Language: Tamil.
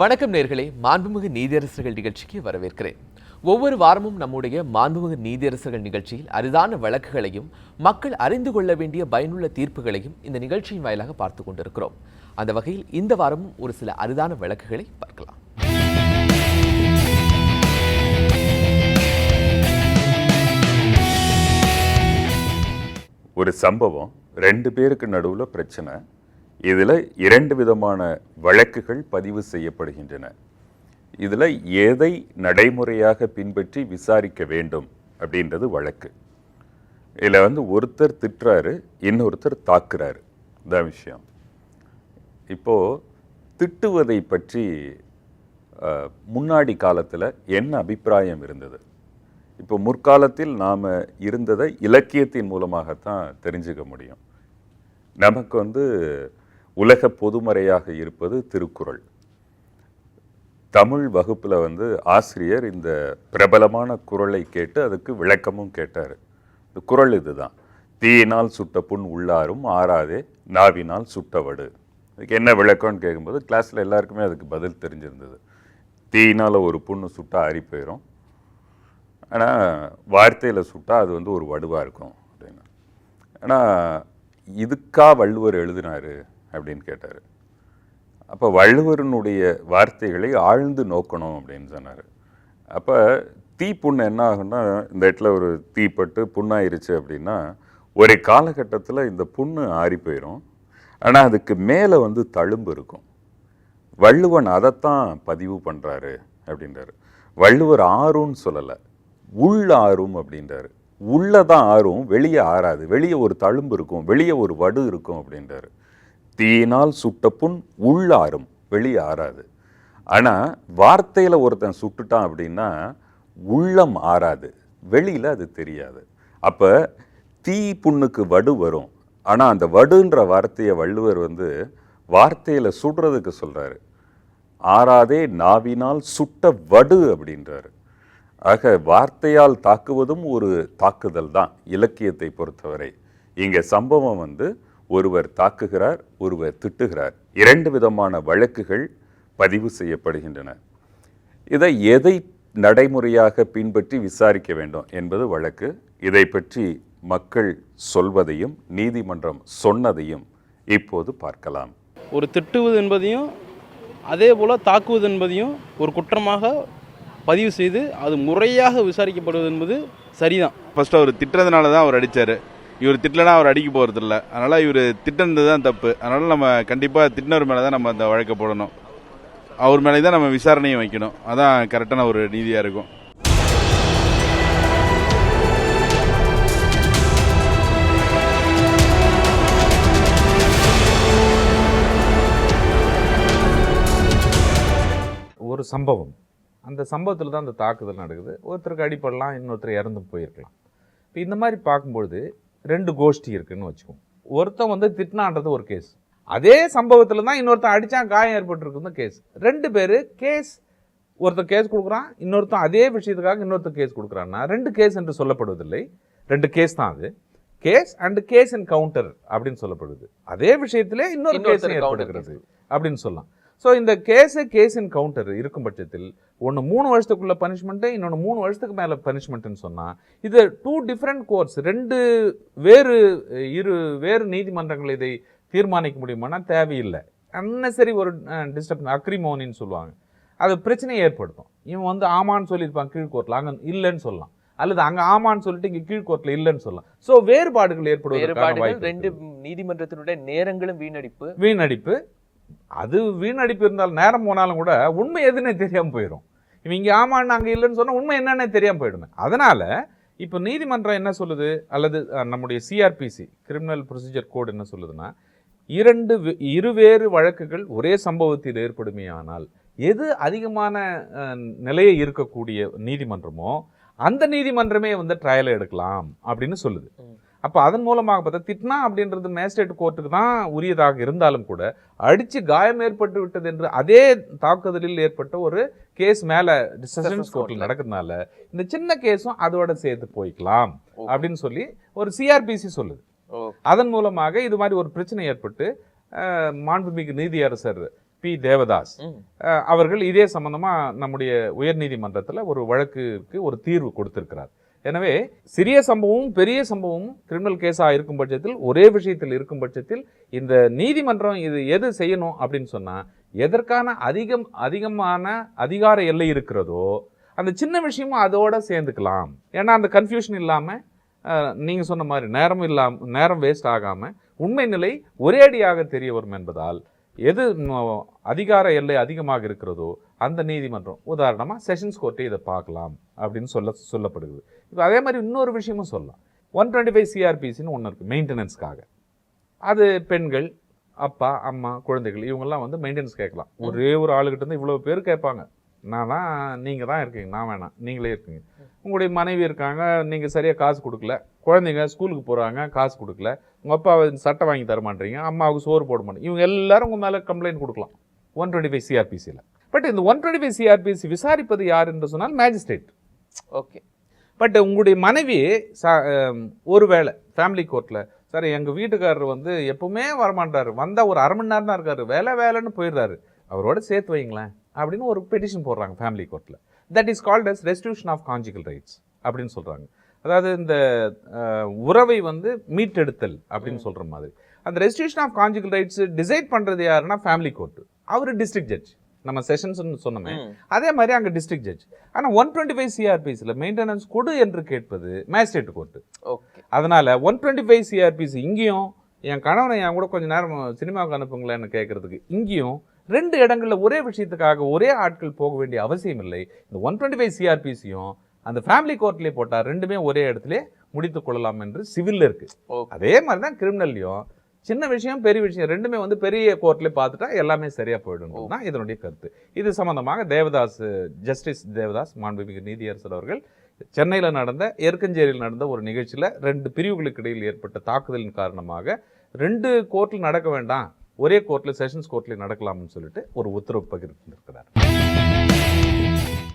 வணக்கம் நேர்களே, மாண்புமிகு நீதியரசர்கள் நிகழ்ச்சிக்கு வரவேற்கிறேன். ஒவ்வொரு வாரமும் நம்முடைய மாண்புமிகு நீதியரசர்கள் நிகழ்ச்சியில் அரிதான வழக்குகளையும் மக்கள் அறிந்து கொள்ள வேண்டிய பயனுள்ள தீர்ப்புகளையும் இந்த நிகழ்ச்சியின் வாயிலாக பார்த்து கொண்டிருக்கிறோம். அந்த வகையில் இந்த வாரமும் ஒரு சில அரிதான வழக்குகளை பார்க்கலாம். ஒரு சம்பவம், 2 பேருக்கு நடுவில் பிரச்சனை. இதில் 2 விதமான வழக்குகள் பதிவு செய்யப்படுகின்றன. இதில் எதை நடைமுறையாக பின்பற்றி விசாரிக்க வேண்டும் அப்படின்றது வழக்கு. இதில் ஒருத்தர் திட்டுறாரு, இன்னொருத்தர் தாக்குறாரு. இதான் விஷயம். இப்போது திட்டுவதை பற்றி முன்னாடி காலத்தில் என்ன அபிப்பிராயம் இருந்தது? இப்போ முற்காலத்தில் நாம் இருந்ததை இலக்கியத்தின் மூலமாகத்தான் தெரிஞ்சுக்க முடியும். நமக்கு உலக பொதுமறையாக இருப்பது திருக்குறள். தமிழ் வகுப்பில் ஆசிரியர் இந்த பிரபலமான குறளை கேட்டு அதுக்கு விளக்கமும் கேட்டார். இந்த குறள் இதுதான்: தீயினால் சுட்ட புண் உள்ளாரும் ஆறாதே, நாவினால் சுட்டவடு. அதுக்கு என்ன விளக்கம்னு கேட்கும்போது கிளாஸில் எல்லாருக்குமே அதுக்கு பதில் தெரிஞ்சிருந்தது. தீயினால் ஒரு புண்ணு சுட்டால் ஆறி போயிடும், ஆனால் வார்த்தையில் சுட்டால் அது ஒரு வடுவாக இருக்கும் அப்படின்னு. ஆனால் இதுக்கா வள்ளுவர் எழுதினார் அப்படின்னு கேட்டார். அப்போ வள்ளுவரனுடைய வார்த்தைகளை ஆழ்ந்து நோக்கணும் அப்படின்னு சொன்னார். அப்போ தீப்புண்ணு என்ன ஆகுன்னா, இந்த இடத்துல ஒரு தீப்பட்டு புண்ணாயிருச்சு அப்படின்னா ஒரு காலகட்டத்தில் இந்த புண்ணு ஆறி போயிடும், ஆனால் அதுக்கு மேலே தழும்பு இருக்கும். வள்ளுவன் அதைத்தான் பதிவு பண்ணுறாரு அப்படின்றாரு. வள்ளுவர் ஆறுன்னு சொல்லலை, உள்ள ஆறும் அப்படின்றாரு. உள்ளதான் ஆறும், வெளியே ஆறாது. வெளியே ஒரு தழும்பு இருக்கும், வெளியே ஒரு வடு இருக்கும் அப்படின்றாரு. தீயினால் சுட்ட புண் உள்ளாரும், வெளியே ஆறாது. ஆனால் வார்த்தையில் ஒருத்தன் சுட்டுட்டான் அப்படின்னா உள்ளம் ஆறாது, வெளியில் அது தெரியாது. அப்போ தீ புண்ணுக்கு வடு வரும், ஆனால் அந்த வடுன்ற வார்த்தையை வள்ளுவர் வார்த்தையில் சுடுறதுக்கு சொல்கிறாரு. ஆறாதே நாவினால் சுட்ட வடு அப்படின்றாரு. ஆக வார்த்தையால் தாக்குவதும் ஒரு தாக்குதல் தான் இலக்கியத்தை பொறுத்தவரை. இங்கே சம்பவம் ஒருவர் தாக்குகிறார், ஒருவர் திட்டுகிறார். 2 விதமான வழக்குகள் பதிவு செய்யப்படுகின்றன. இதை எதை நடைமுறையாக பின்பற்றி விசாரிக்க வேண்டும் என்பது வழக்கு. இதை பற்றி மக்கள் சொல்வதையும் நீதிமன்றம் சொன்னதையும் இப்போது பார்க்கலாம். ஒரு திட்டுவது என்பதையும் அதே போல் தாக்குவது என்பதையும் ஒரு குற்றமாக பதிவு செய்து அது முறையாக விசாரிக்கப்படுவது என்பது சரிதான். ஃபர்ஸ்ட் அவர் திட்டுறதுனால தான் அவர் அடித்தார். இவர் திட்டலைனா அவர் அடிக்க போகிறதில்ல. அதனால் இவர் திட்டுறது தான் தப்பு. அதனால் நம்ம கண்டிப்பாக திட்டினவர் மேலே தான் நம்ம அந்த வழக்கை போடணும். அவர் மேலே தான் நம்ம விசாரணையை வைக்கணும். அதான் கரெக்டான ஒரு நீதியாக இருக்கும். ஒரு சம்பவம், அந்த சம்பவத்தில் தான் அந்த தாக்குதல் நடக்குது. ஒருத்தருக்கு அடிப்படலாம், இன்னொருத்தர் இறந்து போயிருக்கலாம். இப்போ இந்த மாதிரி பார்க்கும்பொழுது 2 கோஷ்டி இருக்குதுன்னு வச்சுக்கோங்க. ஒருத்தன் திட்டினான்றது ஒரு கேஸ், அதே சம்பவத்தில் தான் இன்னொருத்தன் அடித்தான், காயம் ஏற்பட்டுருக்குன்னு கேஸ். 2 பேர் கேஸ், ஒருத்தர் கேஸ் கொடுக்குறான், இன்னொருத்தன் அதே விஷயத்துக்காக இன்னொருத்தர் கேஸ் கொடுக்குறான்னா 2 கேஸ் என்று சொல்லப்படுவதில்லை. 2 கேஸ் தான் அது. Case and case and counter அப்படின்னு சொல்லப்படுது. அதே விஷயத்திலே இன்னொரு கேஸ் ஏற்படுகிறது அப்படின்னு சொல்லலாம். ஸோ இந்த கேஸின் கவுண்டர் இருக்கும் பட்சத்தில் ஒன்று 3 வருஷத்துக்குள்ள பனிஷ்மெண்ட்டு, இன்னொன்று 3 வருஷத்துக்கு மேலே பனிஷ்மெண்ட்டுன்னு சொன்னால் இது 2 டிஃப்ரெண்ட் கோர்ட்ஸ், 2 வேறு நீதிமன்றங்கள் இதை தீர்மானிக்க முடியுமானா தேவையில்லை. அன்னசரி ஒரு டிஸ்டர்ப் அக்ரிமோனின்னு சொல்லுவாங்க, அது பிரச்சனையை ஏற்படுத்தும். இவன் ஆமான்னு சொல்லியிருப்பான் கீழ்கோர்ட்டில், அங்கே இல்லைன்னு சொல்லலாம், அல்லது அங்கே ஆமான்னு சொல்லிட்டு இங்கே கீழ்கோர்ட்டில் இல்லைன்னு சொல்லலாம். ஸோ வேறுபாடுகள் ஏற்படுவதற்கான 2 நீதிமன்றத்தினுடைய நேரங்களும் வீணடிப்பு. அது வீணடிப்பு இருந்தாலும் நேரம் போனாலும் கூட உண்மை எதுன்னே தெரியாமல் போயிடும். இவங்க இங்கே ஆமான்னு அங்கே இல்லைன்னு சொன்னால் உண்மை என்னன்னே தெரியாமல் போயிடுமே. அதனால் இப்போ நீதிமன்றம் என்ன சொல்லுது, அல்லது நம்முடைய சிஆர்பிசி கிரிமினல் ப்ரொசீஜர் கோட் என்ன சொல்லுதுன்னா, இருவேறு வழக்குகள் ஒரே சம்பவத்தில் ஏற்படுமே ஆனால் எது அதிகமான நிலையை இருக்கக்கூடிய நீதிமன்றமோ அந்த நீதிமன்றமே ட்ரையலை எடுக்கலாம் அப்படின்னு சொல்லுது. அப்போ அதன் மூலமாக பார்த்தா திட்னா அப்படின்றது மேஜிஸ்ட்ரேட் கோர்ட்டுக்கு தான் உரியதாக இருந்தாலும் கூட அடித்து காயம் ஏற்பட்டு விட்டது என்று அதே தாக்குதலில் ஏற்பட்ட ஒரு கேஸ் மேலே செஷன்ஸ் கோர்ட்டில் நடக்கிறதுனால இந்த சின்ன கேஸும் அதோட சேர்த்து போய்க்கலாம் அப்படின்னு சொல்லி ஒரு சிஆர்பிசி சொல்லுது. அதன் மூலமாக இது மாதிரி ஒரு பிரச்சனை ஏற்பட்டு மாண்புமிகு நீதியரசர் பி தேவதாஸ் அவர்கள் இதே சம்பந்தமா நம்முடைய உயர்நீதிமன்றத்தில் ஒரு வழக்குக்கு ஒரு தீர்வு கொடுத்திருக்கிறார். எனவே சிறிய சம்பவமும் பெரிய சம்பவமும் கிரிமினல் கேஸாக இருக்கும் பட்சத்தில், ஒரே விஷயத்தில் இருக்கும் பட்சத்தில், இந்த நீதிமன்றம் இது எது செய்யணும் அப்படின்னு சொன்னா, எதற்கான அதிகமான அதிகார எல்லை இருக்கிறதோ அந்த சின்ன விஷயமும் அதோட சேர்ந்துக்கலாம். ஏன்னா அந்த கன்ஃபியூஷன் இல்லாம நீங்க சொன்ன மாதிரி நேரம் வேஸ்ட் ஆகாம உண்மை நிலை ஒரே அடியாக தெரிய வரும் என்பதால் எது அதிகார எல்லை அதிகமாக இருக்கிறதோ அந்த நீதிமன்றம், உதாரணமாக செஷன்ஸ் கோர்ட்டே இதை பார்க்கலாம் அப்படின்னு சொல்லப்படுது. இப்போ அதே மாதிரி இன்னொரு விஷயமும் சொல்லலாம். 125 சிஆர்பிசின்னு ஒன்று இருக்குது மெயின்டெனன்ஸ்க்காக. அது பெண்கள், அப்பா, அம்மா, குழந்தைகள் இவங்கெல்லாம் வந்து மெயின்டெனன்ஸ் கேட்கலாம். ஒரே ஒரு ஆளுகிட்ட இருந்து இவ்வளோ பேர் கேட்பாங்க. நீங்கள் தான் இருக்கீங்க, நான் வேணாம், நீங்களே இருக்கீங்க. உங்களுடைய மனைவி இருக்காங்க, நீங்கள் சரியாக காசு கொடுக்கல, குழந்தைங்க ஸ்கூலுக்கு போகிறாங்க, காசு கொடுக்கல, உங்கள் அப்பா சட்டை வாங்கி தர மாட்டேறீங்க, அம்மாவுக்கு சோறு போட மாட்டேங்க, இவங்க எல்லாரும் உங்கள் மேலே கம்ப்ளைண்ட் கொடுக்கலாம் 125 சிஆர்பிசியில். பட் இந்த 125 சிஆர்பிசி விசாரிப்பது யார் என்று சொன்னால் மேஜிஸ்ட்ரேட். ஓகே. பட் உங்களுடைய மனைவி ஒருவேளை ஃபேமிலி கோர்ட்டில், சார் எங்கள் வீட்டுக்காரர் வந்து எப்பவுமே வரமாட்டார், வந்தால் ஒரு அரை மணி நேரம் தான் இருக்காரு, வேலைன்னு போயிடுறாரு, அவரோட சேர்த்து வைங்களேன் அப்படின்னு ஒரு பெட்டிஷன் போடுறாங்க ஃபேமிலி கோர்ட்டில். That is called as restitution of conjugal rights அப்படின்னு சொல்கிறாங்க. அதாவது இந்த உறவை வந்து மீட்டெடுத்தல் அப்படின்னு சொல்கிற மாதிரி. அந்த restitution of conjugal rights decide பண்ணுறது யாருன்னா ஃபேமிலி கோர்ட்டு. அவர் டிஸ்ட்ரிக்ட் ஜட்ஜ். நம்ம செஷன்ஸ்னு சொன்னோமே அதே மாதிரி அங்கே டிஸ்ட்ரிக்ட் ஜட்ஜ். ஆனால் 125 சிஆர்பிசியில் மெயின்டெனன்ஸ் கொடு என்று கேட்பது மேஜிஸ்ட்ரேட் கோர்ட்டு. ஓகே. அதனால் 125 சிஆர்பிசி இங்கேயும், என் கணவனை என் கூட கொஞ்சம் நேரம் சினிமாவுக்கு அனுப்புங்களேன்னு கேட்கறதுக்கு இங்கேயும் 2 இடங்களில் ஒரே விஷயத்துக்காக ஒரே ஆட்கள் போக வேண்டிய அவசியம் இல்லை. இந்த 125 சிஆர்பிசியும் அந்த ஃபேமிலி கோர்ட்லேயே போட்டால் ரெண்டுமே ஒரே இடத்துல முடித்து கொள்ளலாம் என்று சிவில்ல இருக்கு. அதே மாதிரி தான் கிரிமினல்லையும் சின்ன விஷயம் பெரிய விஷயம் ரெண்டுமே வந்து பெரிய கோர்ட்ல பார்த்துட்டா எல்லாமே சரியா போயிடும் தான் இதனுடைய கருத்து. இது சம்பந்தமாக ஜஸ்டிஸ் தேவதாஸ் மாண்புமிகு நீதியரசர் அவர்கள் சென்னையில் நடந்த எருக்கஞ்சேரியில் நடந்த ஒரு நிகழ்ச்சியில் 2 பிரிவுகளுக்கு இடையில் ஏற்பட்ட தாக்குதலின் காரணமாக 2 கோர்ட்டில் நடக்க வேண்டாம், ஒரே கோர்ட்டில் செஷன்ஸ் கோர்ட்ல நடக்கலாம்னு சொல்லிட்டு ஒரு உத்தரவு பகிர்ந்திருக்கிறார்.